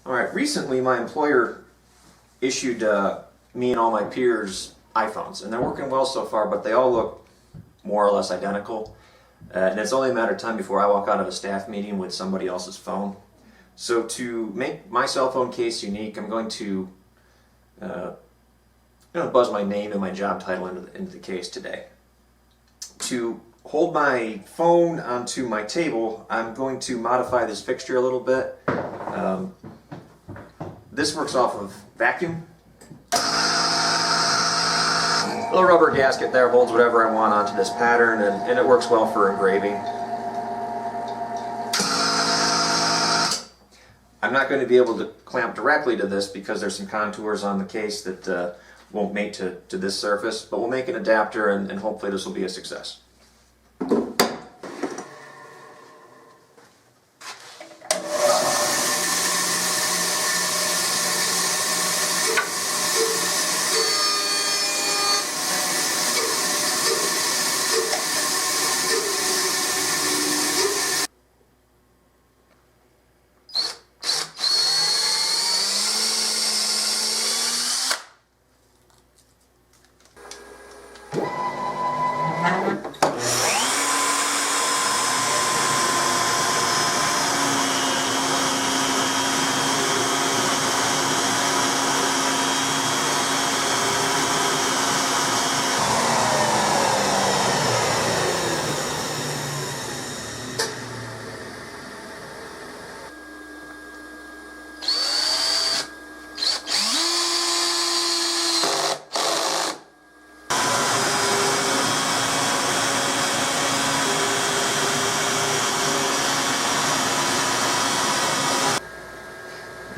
Alright, recently my employer issued me and all my peers iPhones, and they're working well so far, but they all look more or less identical. And it's only a matter of time before I walk out of a staff meeting with somebody else's phone. So to make my cell phone case unique, I'm going to buzz my name and my job title into the case today. To hold my phone onto my table, I'm going to modify this fixture a little bit. This works off of vacuum. A little rubber gasket there holds whatever I want onto this pattern, and it works well for engraving. I'm not going to be able to clamp directly to this because there's some contours on the case that won't mate to this surface, but we'll make an adapter and hopefully this will be a success.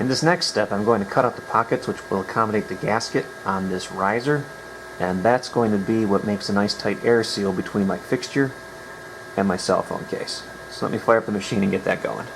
In this next step, I'm going to cut out the pockets which will accommodate the gasket on this riser, and that's going to be what makes a nice tight air seal between my fixture and my cell phone case. So let me fire up the machine and get that going.